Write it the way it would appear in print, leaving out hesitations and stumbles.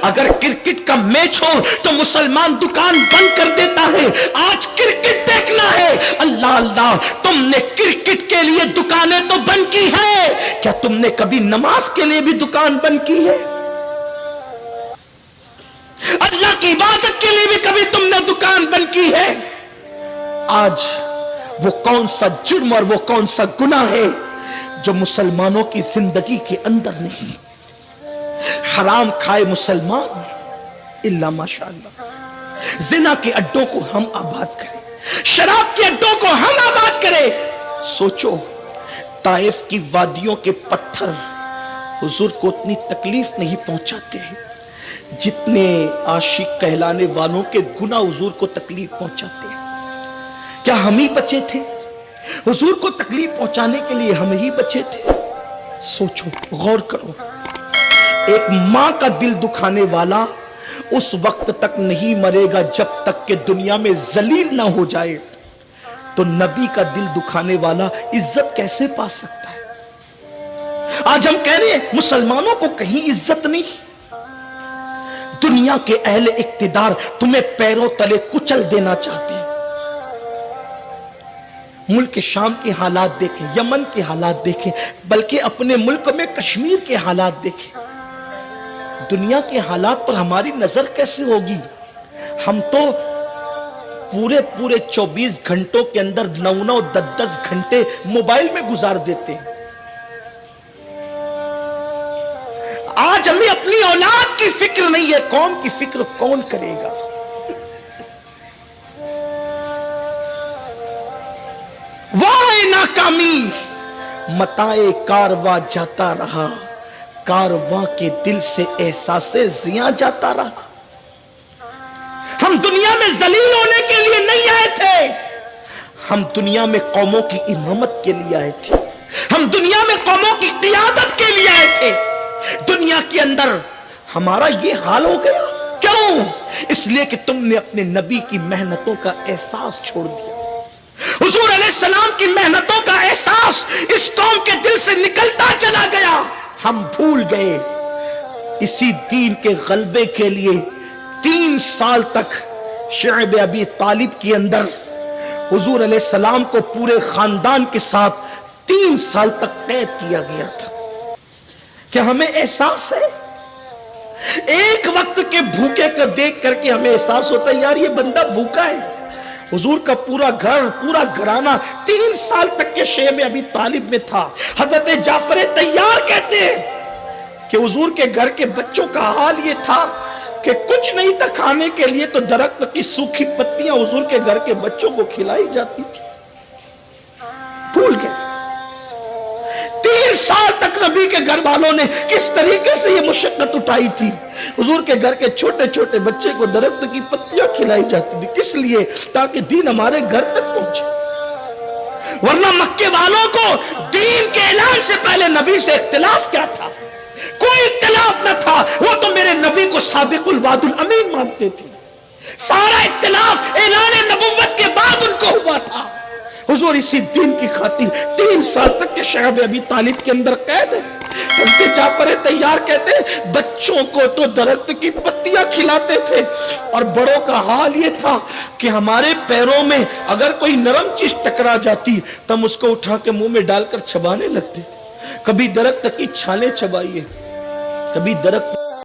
اگر کرکٹ کا میچ ہو تو مسلمان دکان بند کر دیتا ہے. آج کرکٹ دیکھنا ہے. اللہ اللہ, تم نے کرکٹ کے لیے دکانیں تو بند کی ہے, کیا تم نے کبھی نماز کے لیے بھی دکان بند کی ہے؟ اللہ کی عبادت کے لیے بھی کبھی تم نے دکان بند کی ہے؟ آج وہ کون سا جرم اور وہ کون سا گناہ ہے جو مسلمانوں کی زندگی کے اندر نہیں؟ حرام کھائے مسلمان الا ماشاءاللہ. زنا کے اڈوں کو ہم آباد کریں, شراب کے اڈوں کو ہم آباد کریں. سوچو, طائف کی وادیوں کے پتھر حضور کو اتنی تکلیف نہیں پہنچاتے ہیں جتنے عاشق کہلانے والوں کے گناہ حضور کو تکلیف پہنچاتے ہیں. کیا ہم ہی بچے تھے؟ حضور کو تکلیف پہنچانے کے لیے ہم ہی بچے تھے؟ سوچو, غور کرو. ایک ماں کا دل دکھانے والا اس وقت تک نہیں مرے گا جب تک کہ دنیا میں ذلیل نہ ہو جائے. تو نبی کا دل دکھانے والا عزت کیسے پا سکتا ہے؟ آج ہم کہہ رہے ہیں مسلمانوں کو کہیں عزت نہیں. دنیا کے اہل اقتدار تمہیں پیروں تلے کچل دینا چاہتے ہیں. ملک شام کے حالات دیکھیں, یمن کے حالات دیکھیں, بلکہ اپنے ملک میں کشمیر کے حالات دیکھیں. دنیا کے حالات پر ہماری نظر کیسے ہوگی؟ ہم تو پورے 24 گھنٹوں کے اندر 9 10 گھنٹے موبائل میں گزار دیتے ہیں. آج ہمیں اپنی اولاد کی فکر نہیں ہے, قوم کی فکر کون کرے گا؟ وائے ناکامی, متائے کارواں جاتا رہا, کارواں کے دل سے احساس زیاں جاتا رہا. ہم دنیا میں ذلیل ہونے کے لیے نہیں آئے تھے, ہم دنیا میں قوموں کی امامت کے لیے آئے تھے, ہم دنیا میں قوموں کی قیادت کے لیے آئے تھے. دنیا کے اندر ہمارا یہ حال ہو گیا. کیوں؟ اس لیے کہ تم نے اپنے نبی کی محنتوں کا احساس چھوڑ دیا. حضور علیہ السلام کی محنتوں کا احساس اس قوم کے دل سے نکلتا چلا گیا. ہم بھول گئے. اسی دین کے غلبے کے لیے 3 سال تک شعب ابی طالب کے اندر حضور علیہ السلام کو پورے خاندان کے ساتھ 3 سال تک قید کیا گیا تھا. کیا ہمیں احساس ہے؟ ایک وقت کے بھوکے کو دیکھ کر کے ہمیں احساس ہوتا ہے یار یہ بندہ بھوکا ہے. حضور کا پورا گھر, پورا گھرانہ 3 سال تک کے شعب ابی طالب میں تھا. حضرت جعفر طیار کہتے ہیں کہ حضور کے گھر کے بچوں کا حال یہ تھا کہ کچھ نہیں تھا کھانے کے لیے تو درخت کی سوکھی پتیاں حضور کے گھر کے بچوں کو کھلائی جاتی تھی. بھول گئے. 3 سال تک نبی کے گھر والوں نے کس طریقے سے یہ مشقت اٹھائی تھی. حضور کے گھر کے چھوٹے چھوٹے بچے کو درخت کی پتیاں کھلائی جاتی تھی. کس لیے؟ تاکہ دین ہمارے گھر تک پہنچے. ورنہ مکے والوں کو دین کے اعلان سے پہلے نبی سے اختلاف کیا تھا؟ کوئی اختلاف نہ تھا. وہ تو میرے نبی کو صادق الوعد الامین مانتے تھے. سارا اختلاف اعلان نبوت کے بعد ان کو ہوا تھا. حضور اسی دین کی خاطر 3 سال تک کے شعب ابی طالب کے اندر قید ہے. حضرت جعفر طیار کہتے ہیں بچوں کو تو درخت کی پتیاں کھلاتے تھے اور بڑوں کا حال یہ تھا کہ ہمارے پیروں میں اگر کوئی نرم چیز ٹکرا جاتی تو ہم اس کو اٹھا کے منہ میں ڈال کر چبانے لگتے تھے. کبھی درخت کی چھالیں چبائیے, کبھی درخت